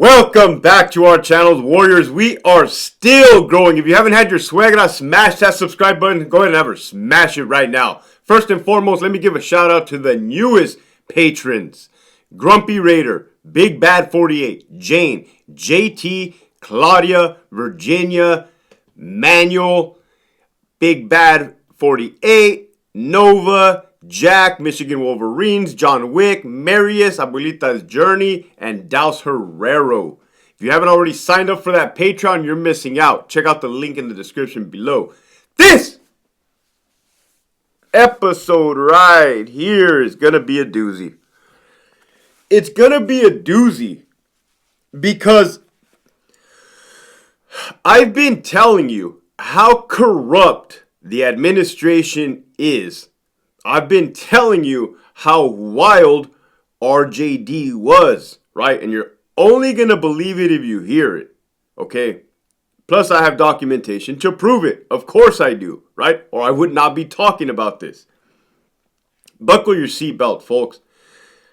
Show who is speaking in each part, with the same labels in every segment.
Speaker 1: Welcome back to our channel, Warriors. We are still growing. If you haven't had your swag on, smash that subscribe button. Go ahead and have her smash it right now. First and foremost, let me give a shout out to the newest patrons. Grumpy Raider, Big Bad 48, Jane, JT, Claudia, Virginia, Manuel, Big Bad 48, Nova, Jack, Michigan Wolverines, Jon Wick, Marius, Abuelitas Journey, and DAUSHERRERO. If you haven't already signed up for that Patreon, you're missing out. Check out the link in the description below. This episode right here is going to be a doozy. It's going to be a doozy because I've been telling you how corrupt the administration is. I've been telling you how wild RJD was, right? And you're only going to believe it if you hear it, okay? Plus, I have documentation to prove it. Of course I do, right? Or I would not be talking about this. Buckle your seatbelt, folks.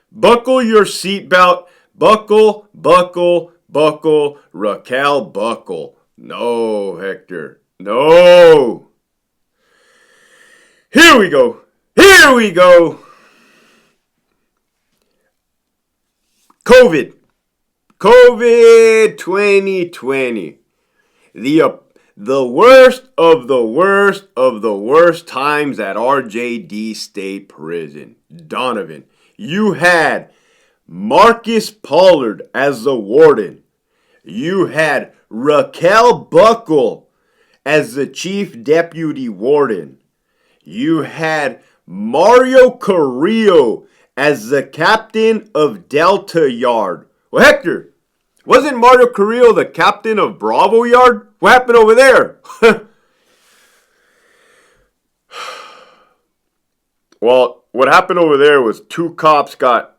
Speaker 1: Buckle your seatbelt. Buckle, buckle, buckle. Raquel, buckle. No, Hector. No. Here we go. Here we go. COVID 2020. The worst of the worst of the worst times at RJD State Prison. Donovan, you had Marcus Pollard as the warden. You had Raquel Buckle as the chief deputy warden. You had Mario Carrillo as the captain of Delta Yard. Well, Hector, wasn't Mario Carrillo the captain of Bravo Yard? What happened over there? Well, what happened over there was two cops got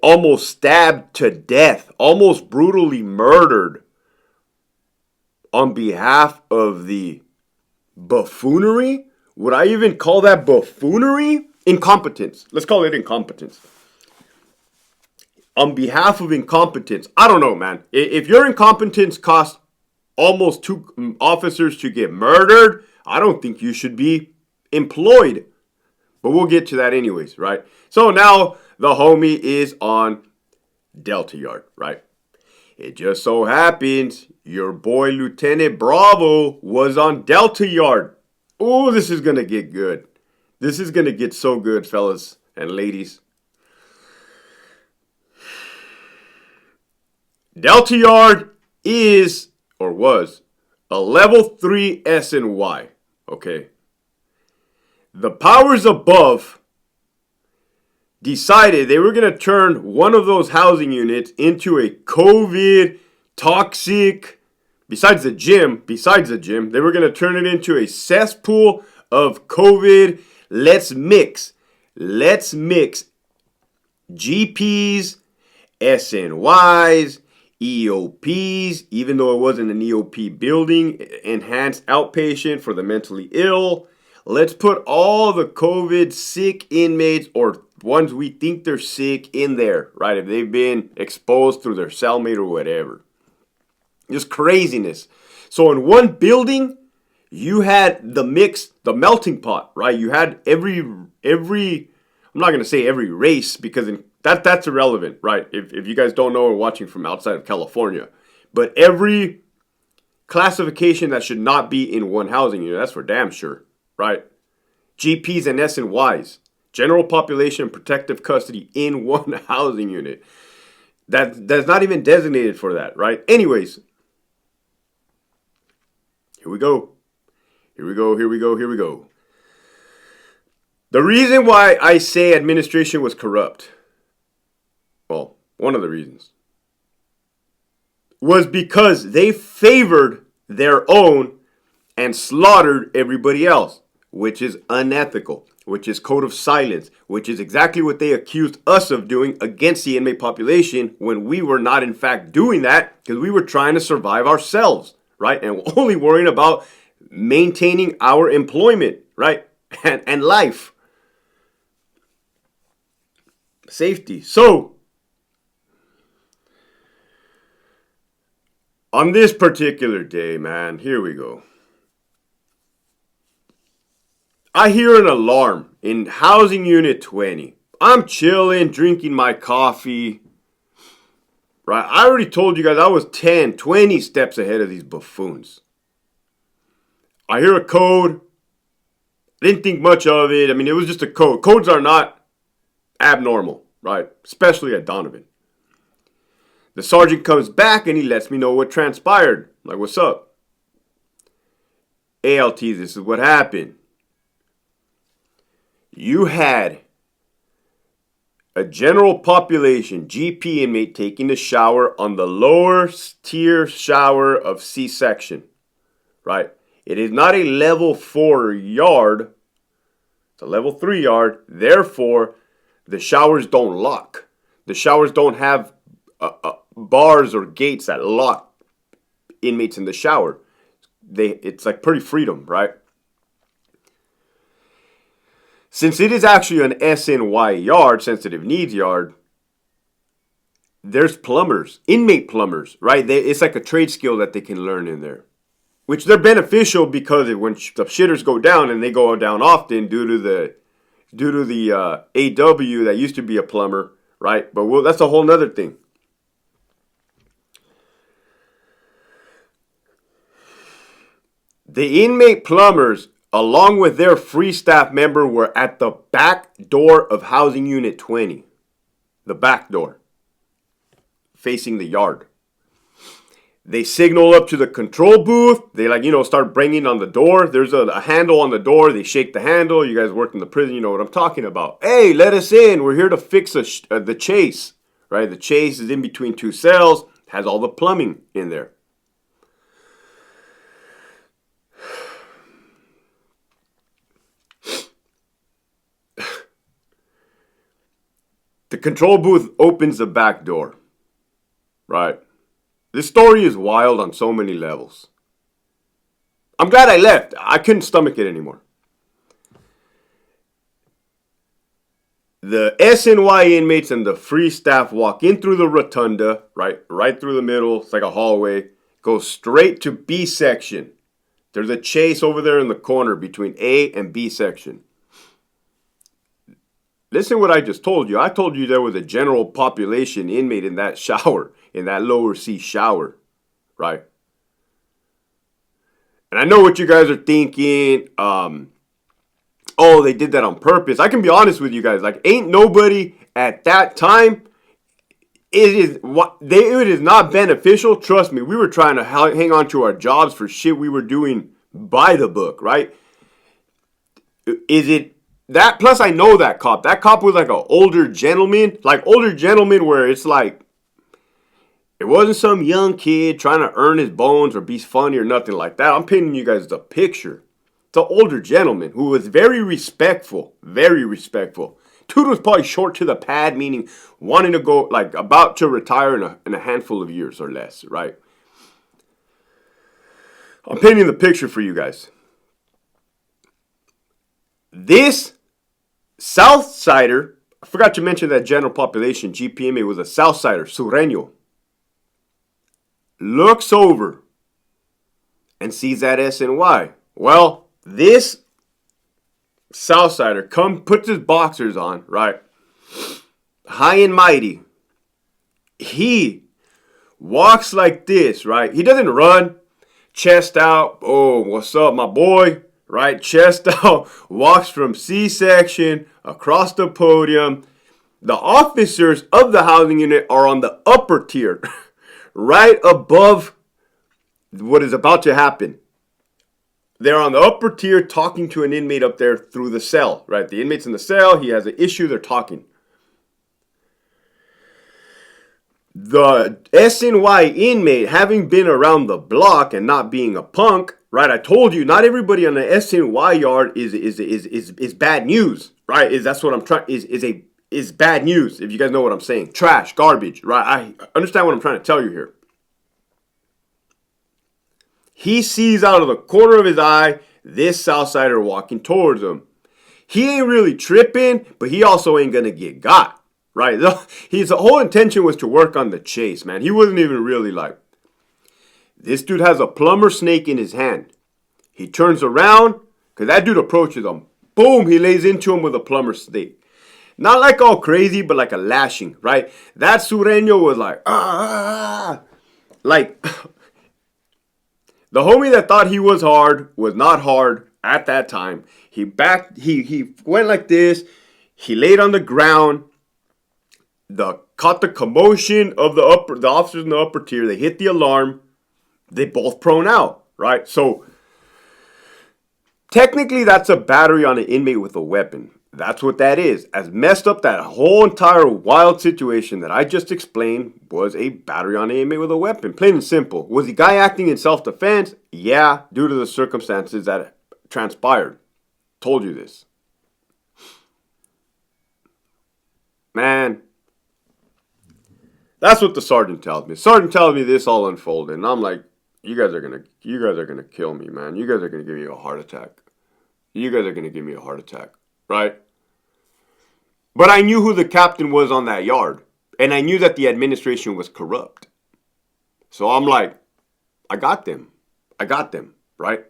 Speaker 1: almost stabbed to death, almost brutally murdered on behalf of the buffoonery. Would I even call that buffoonery? Incompetence. Let's call it incompetence. On behalf of incompetence. I don't know, man. If your incompetence cost almost two officers to get murdered, I don't think you should be employed. But we'll get to that anyways, right? So now the homie is on Delta Yard, right? It just so happens your boy Lieutenant Bravo was on Delta Yard. Oh, this is going to get good. This is going to get so good, fellas and ladies. Delta Yard is, or was, a level 3 SNY, okay? The powers above decided they were going to turn one of those housing units into a COVID toxic, besides the gym, they were going to turn it into a cesspool of COVID. Let's mix GPs, SNYs, EOPs, even though it wasn't an EOP building, enhanced outpatient for the mentally ill. Let's put all the COVID sick inmates or ones we think they're sick in there, right? If they've been exposed through their cellmate or whatever. Just craziness. So in one building, you had the mix, the melting pot, right? You had every I'm not going to say every race because that's irrelevant, right? If you guys don't know and watching from outside of California. But every classification that should not be in one housing unit, that's for damn sure, right? GPs and SNYs, general population protective custody in one housing unit. That's not even designated for that, right? Anyways, here we go. The reason why I say administration was corrupt, well, one of the reasons, was because they favored their own and slaughtered everybody else, which is unethical, which is code of silence, which is exactly what they accused us of doing against the inmate population when we were not in fact doing that because we were trying to survive ourselves, right? And only worrying about maintaining our employment, right? And life. Safety. So, On this particular day, man, here we go. I hear an alarm in housing unit 20. I'm chilling, drinking my coffee. Right, I already told you guys I was 10, 20 steps ahead of these buffoons. I hear a code. Didn't think much of it. I mean, it was just a code. Codes are not abnormal, right? Especially at Donovan. The sergeant comes back and he lets me know what transpired. I'm like, what's up? ALT, this is what happened. You had a general population GP inmate taking a shower on the lower tier shower of C-section, right? It is not a level 4 yard. It's a level 3 yard. Therefore, the showers don't lock. The showers don't have bars or gates that lock inmates in the shower. It's like pretty freedom, right? Since it is actually an SNY yard, sensitive needs yard, there's plumbers, inmate plumbers, right? It's like a trade skill that they can learn in there, which they're beneficial because when the shitters go down, and they go down often due to the AW that used to be a plumber, right? But that's a whole nother thing. The inmate plumbers, along with their free staff member, were at the back door of housing unit 20. The back door. Facing the yard. They signal up to the control booth. They start banging on the door. There's a handle on the door. They shake the handle. You guys work in the prison, you know what I'm talking about. Hey, let us in. We're here to fix the chase. Right? The chase is in between two cells. Has all the plumbing in there. The control booth opens the back door. Right? This story is wild on so many levels. I'm glad I left. I couldn't stomach it anymore. The SNY inmates and the free staff walk in through the rotunda, right through the middle. It's like a hallway. Go straight to B section. There's a chase over there in the corner between A and B section. Listen to what I just told you. I told you there was a general population inmate in that shower, in that lower C shower, right? And I know what you guys are thinking. Oh, they did that on purpose. I can be honest with you guys. Like, ain't nobody at that time. It is not beneficial. Trust me. We were trying to hang on to our jobs for shit we were doing by the book, right? Is it that? Plus, I know that cop. That cop was like an older gentleman. Like, older gentleman where it's like, it wasn't some young kid trying to earn his bones or be funny or nothing like that. I'm painting you guys the picture. It's an older gentleman who was very respectful. Very respectful. Dude was probably short to the pad, meaning wanting to go, like, about to retire in a handful of years or less, right? I'm painting the picture for you guys. This Southsider, I forgot to mention that general population, GPMA, was a Southsider, Sureño. Looks over and sees that SNY. Well, this Southsider puts his boxers on, right? High and mighty. He walks like this, right? He doesn't run. Chest out. Oh, what's up, my boy? Right? Chest out. Walks from C-section across the podium. The officers of the housing unit are on the upper tier. Right above what is about to happen. They're on the upper tier talking to an inmate up there through the cell, right? The inmate's in the cell. He has an issue. They're talking. The SNY inmate, having been around the block and not being a punk, right? I told you, not everybody on the SNY yard is bad news, right? That's what I'm trying, is bad news, if you guys know what I'm saying. Trash, garbage, right? I understand what I'm trying to tell you here. He sees out of the corner of his eye this Southsider walking towards him. He ain't really tripping, but he also ain't gonna get got, right? His whole intention was to work on the chase, man. He wasn't even really like. This dude has a plumber snake in his hand. He turns around, because that dude approaches him. Boom, he lays into him with a plumber snake. Not like all crazy, but like a lashing, right? That Sureño was like, ah. Like, the homie that thought he was hard was not hard at that time. He went like this. He laid on the ground. Caught the commotion of the officers in the upper tier. They hit the alarm. They both prone out, right? So, technically, that's a battery on an inmate with a weapon. That's what that is. As messed up that whole entire wild situation that I just explained was a battery on an inmate with a weapon. Plain and simple. Was the guy acting in self-defense? Yeah, due to the circumstances that transpired. Told you this. Man, that's what the sergeant tells me. Sergeant tells me this all unfolded, and I'm like, you guys are gonna kill me, man. You guys are gonna give me a heart attack. You guys are gonna give me a heart attack, right? But I knew who the captain was on that yard, and I knew that the administration was corrupt. So I'm like, I got them, right?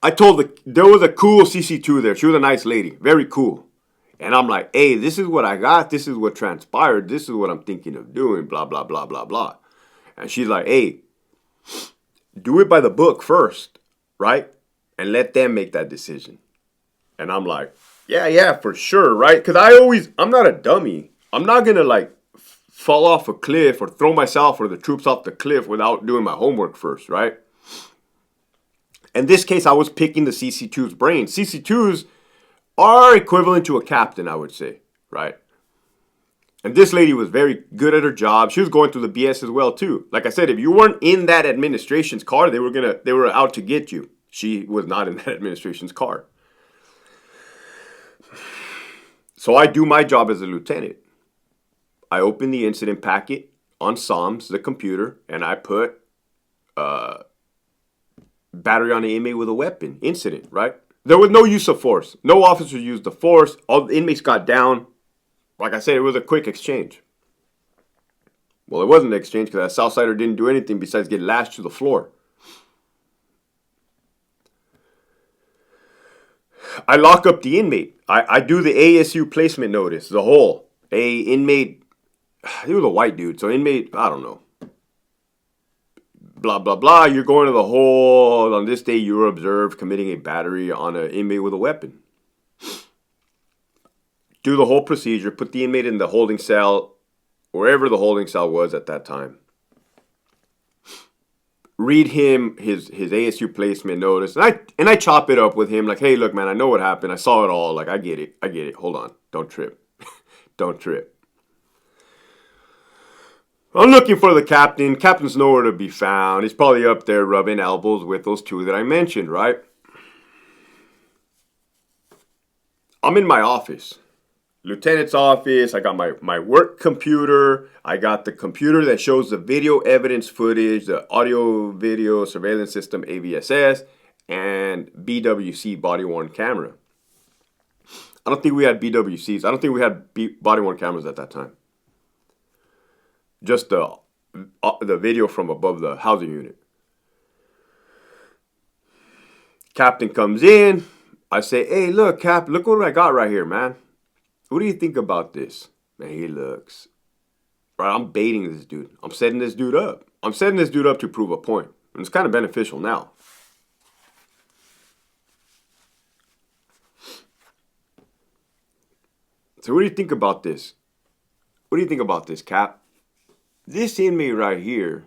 Speaker 1: There was a cool CC2 there. She was a nice lady, very cool. And I'm like, hey, this is what I got. This is what transpired. This is what I'm thinking of doing, blah, blah, blah, blah, blah. And she's like, hey, do it by the book first, right? And let them make that decision. And I'm like, yeah, for sure, right? Because I'm not a dummy. I'm not going to like fall off a cliff or throw myself or the troops off the cliff without doing my homework first, right? In this case, I was picking the CC2's brain. CC2's are equivalent to a captain, I would say, right? And this lady was very good at her job. She was going through the BS as well, too. Like I said, if you weren't in that administration's car, they were out to get you. She was not in that administration's car. So I do my job as a lieutenant. I open the incident packet on SOMS, the computer, and I put battery on an inmate with a weapon incident, right? There was no use of force. No officer used the force. All the inmates got down. Like I said, it was a quick exchange. Well, it wasn't an exchange because that Southsider didn't do anything besides get lashed to the floor. I lock up the inmate. I do the ASU placement notice, the whole. Inmate, he was a white dude, so inmate, I don't know. Blah, blah, blah. You're going to the hole. On this day, you were observed committing a battery on an inmate with a weapon. Do the whole procedure. Put the inmate in the holding cell, wherever the holding cell was at that time. Read him his ASU placement notice. And I chop it up with him like, hey, look, man, I know what happened. I saw it all. Like, I get it. Hold on. Don't trip. Don't trip. I'm looking for the captain. Captain's nowhere to be found. He's probably up there rubbing elbows with those two that I mentioned, right? I'm in my office. Lieutenant's office. I got my work computer. I got the computer that shows the video evidence footage, the audio video surveillance system, AVSS, and BWC, body-worn camera. I don't think we had BWCs. I don't think we had body-worn cameras at that time. Just the video from above the housing unit. Captain comes in. I say, hey, look, Cap, look what I got right here, man. What do you think about this? Man, he looks. Right, I'm baiting this dude. I'm setting this dude up. I'm setting this dude up to prove a point. And it's kind of beneficial now. So what do you think about this? What do you think about this, Cap? This inmate right here,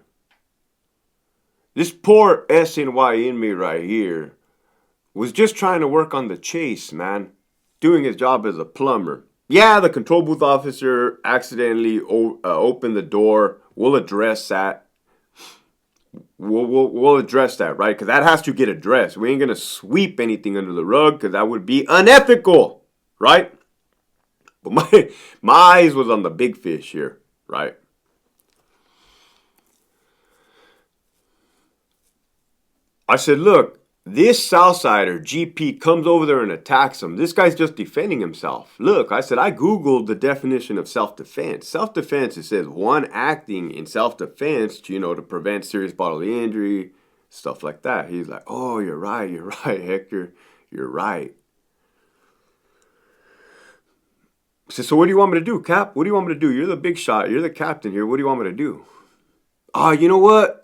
Speaker 1: this poor SNY inmate right here, was just trying to work on the chase, man. Doing his job as a plumber. Yeah, the control booth officer accidentally opened the door. We'll address that. We'll address that, right? Because that has to get addressed. We ain't going to sweep anything under the rug because that would be unethical, right? But my eyes was on the big fish here, right? I said, look, This Southsider, GP, comes over there and attacks him. This guy's just defending himself. Look, I said, I Googled the definition of self-defense. Self-defense, it says one acting in self-defense, to prevent serious bodily injury, stuff like that. He's like, oh, you're right, Hector. You're right. I said, so what do you want me to do, Cap? What do you want me to do? You're the big shot. You're the captain here. What do you want me to do? You know what?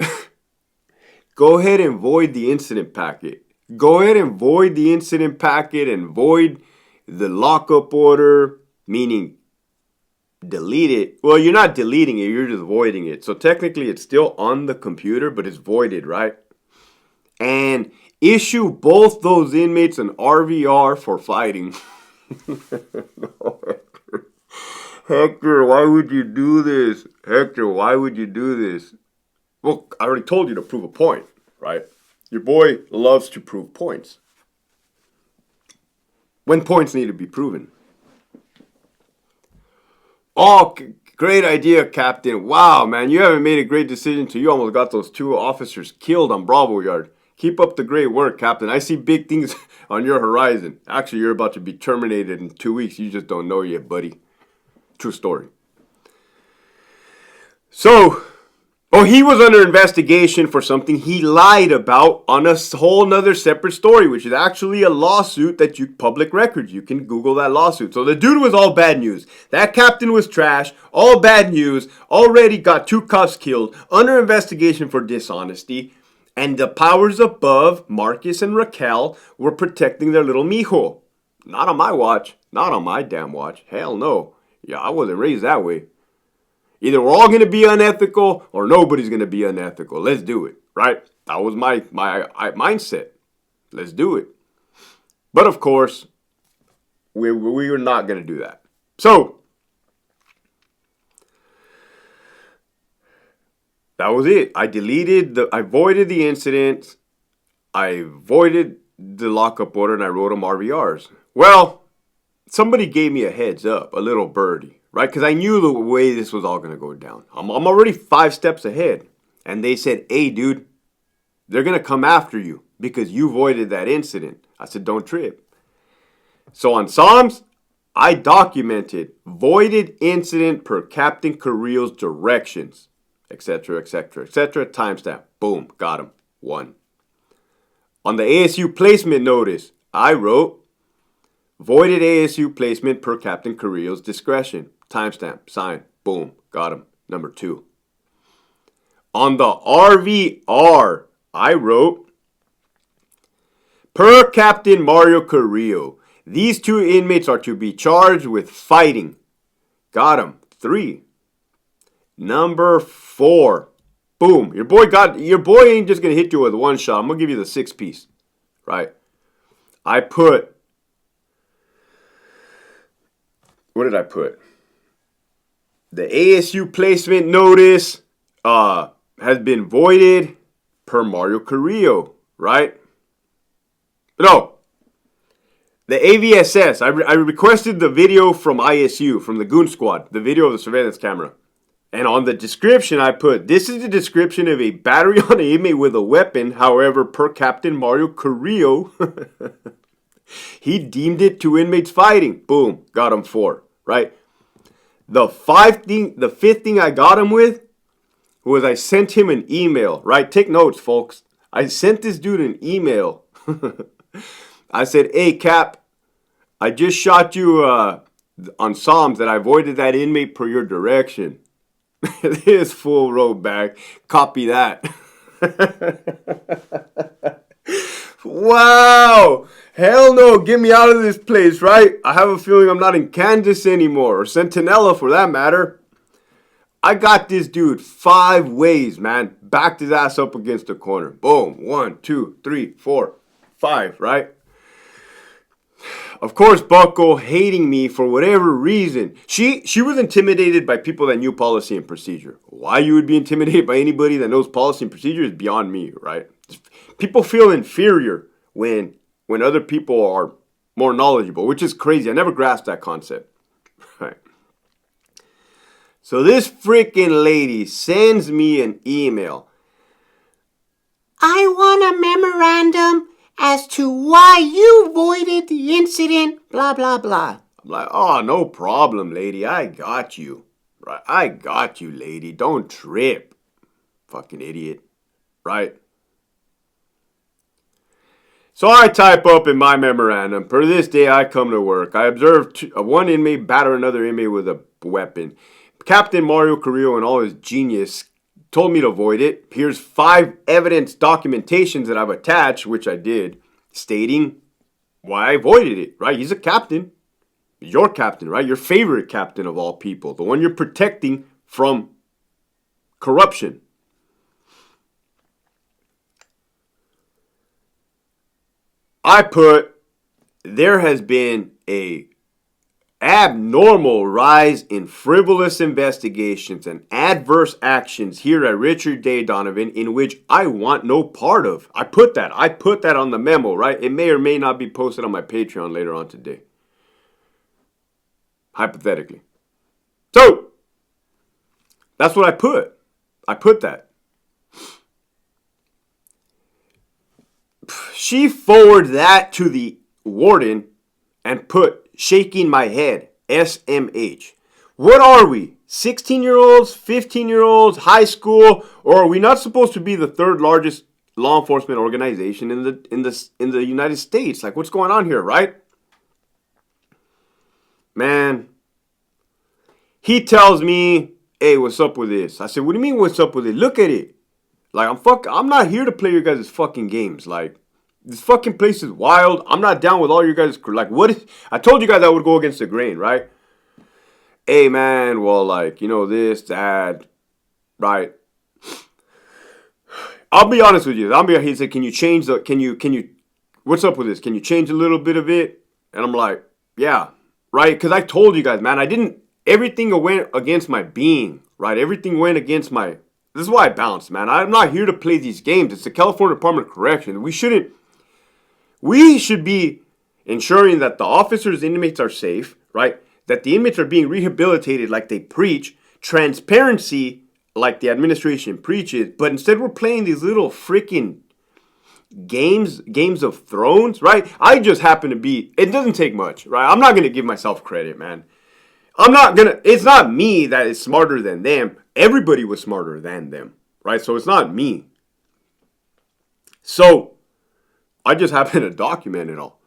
Speaker 1: Go ahead and void the incident packet. Go ahead and void the incident packet and void the lockup order, meaning delete it. Well, you're not deleting it, you're just voiding it. So technically it's still on the computer, but it's voided, right? And issue both those inmates an RVR for fighting. No, Hector, why would you do this? Hector, why would you do this? Well, I already told you to prove a point, right? Your boy loves to prove points. When points need to be proven. Oh, great idea, Captain. Wow, man, you haven't made a great decision till you almost got those 2 officers killed on Bravo Yard. Keep up the great work, Captain. I see big things on your horizon. Actually, you're about to be terminated in 2 weeks. You just don't know yet, buddy. True story. So... he was under investigation for something he lied about on a whole nother separate story, which is actually a lawsuit that public records. You can Google that lawsuit. So the dude was all bad news. That captain was trash, all bad news, already got 2 cops killed, under investigation for dishonesty, and the powers above, Marcus and Raquel, were protecting their little mijo. Not on my watch. Not on my damn watch. Hell no. Yeah, I wasn't raised that way. Either we're all going to be unethical or nobody's going to be unethical. Let's do it, right? That was my mindset. Let's do it. But of course, we were not going to do that. So, that was it. I voided the incident. I voided the lockup order and I wrote them RVRs. Well, somebody gave me a heads up, a little birdie. Right? Because I knew the way this was all going to go down. I'm already 5 steps ahead. And they said, hey, dude, they're going to come after you because you voided that incident. I said, don't trip. So on Psalms, I documented voided incident per Captain Carrillo's directions, etc., etc., etc. Timestamp. Boom. Got him. 1. On the ASU placement notice, I wrote voided ASU placement per Captain Carrillo's discretion. Timestamp, sign, boom, got him. Number 2. On the RVR, I wrote, per Captain Mario Carrillo, these 2 inmates are to be charged with fighting. Got him. 3. Number 4, boom. Your boy ain't just gonna hit you with 1 shot. I'm gonna give you the 6 piece, right? I put, what did I put? The ASU placement notice has been voided per Mario Carrillo, right? No. The AVSS, I requested the video from ISU, from the Goon Squad, the video of the surveillance camera. And on the description, I put, this is the description of a battery on an inmate with a weapon. However, per Captain Mario Carrillo, he deemed it 2 inmates fighting. Boom, got him 4, right? The 5th thing I got him with was I sent him an email, right? Take notes, folks. I sent this dude an email. I said, hey, Cap, I just shot you on Psalms that I voided that inmate per your direction. This fool wrote back, copy that. Wow. Hell no, get me out of this place, right? I have a feeling I'm not in Kansas anymore, or Centinela for that matter. I got this dude 5 ways, man. Backed his ass up against the corner. Boom. 1, 2, 3, 4, 5, right? Of course, Bucko hating me for whatever reason. She was intimidated by people that knew policy and procedure. Why you would be intimidated by anybody that knows policy and procedure is beyond me, right? People feel inferior when other people are more knowledgeable, which is crazy. I never grasped that concept. Right. So this freaking lady sends me an email. I want a memorandum as to why you voided the incident, blah, blah, blah. I'm like, oh, no problem, lady. I got you. Right? I got you, lady. Don't trip. Fucking idiot. Right? So I type up in my memorandum, per this day I come to work. I observed one inmate batter another inmate with a weapon. Captain Mario Carrillo and all his genius told me to avoid it. Here's 5 evidence documentations that I've attached, which I did, stating why I avoided it, right? He's a captain. Your captain, right? Your favorite captain of all people. The one you're protecting from corruption. I put, there has been a abnormal rise in frivolous investigations and adverse actions here at Richard Day Donovan in which I want no part of. I put that on the memo, right? It may or may not be posted on my Patreon later on today. Hypothetically. So, that's what I put. I put that. She forwarded that to the warden and put shaking my head, SMH. What are we? 16-year-olds, 15-year-olds, high school, or are we not supposed to be the 3rd largest law enforcement organization in the United States? Like, what's going on here, right? Man, he tells me, hey, what's up with this? I said, what do you mean what's up with it? Look at it. Like, I'm not here to play your guys' fucking games. Like, this fucking place is wild. I'm not down with all your guys. Like, what if, I told you guys I would go against the grain, right? Hey, man, well, like, you know, this, that, right? I'll be honest with you. He said, can you, what's up with this? Can you change a little bit of it? And I'm like, yeah, right? Because I told you guys, man, everything went against my being, right? Everything went against my, this is why I bounced, man. I'm not here to play these games. It's the California Department of Corrections. We should be ensuring that the officers and inmates are safe, right? That the inmates are being rehabilitated like they preach. Transparency like the administration preaches. But instead we're playing these little freaking games of thrones, right? I just happen to be, it doesn't take much, right? I'm not going to give myself credit, man. It's not me that is smarter than them. Everybody was smarter than them, right? So it's not me. So I just happen to document it all.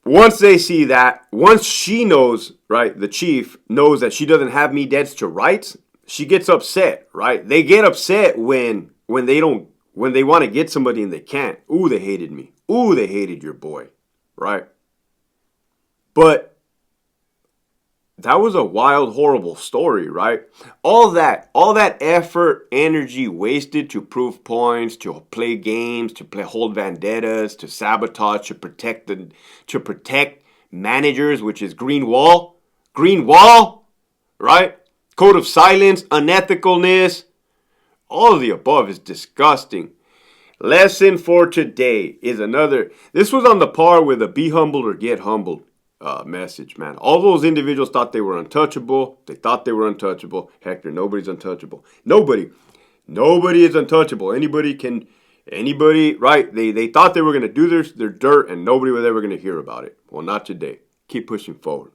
Speaker 1: Once they see that, once she knows, right, the chief knows that she doesn't have me dead to rights, she gets upset, right? They get upset when they want to get somebody and they can't. Ooh, they hated me. Ooh, they hated your boy, right? But that was a wild, horrible story, right? All that effort, energy wasted to prove points, to play games, hold vendettas, to sabotage, to protect managers, which is green wall, right? Code of silence, unethicalness, all of the above is disgusting. Lesson for today is another. This was on the par with a be humbled or get humbled message, man. All those individuals thought they were untouchable. They thought they were untouchable. Hector, nobody's untouchable. Nobody is untouchable. Anybody, right? They thought they were going to do their dirt and nobody was ever going to hear about it. Well, not today. Keep pushing forward.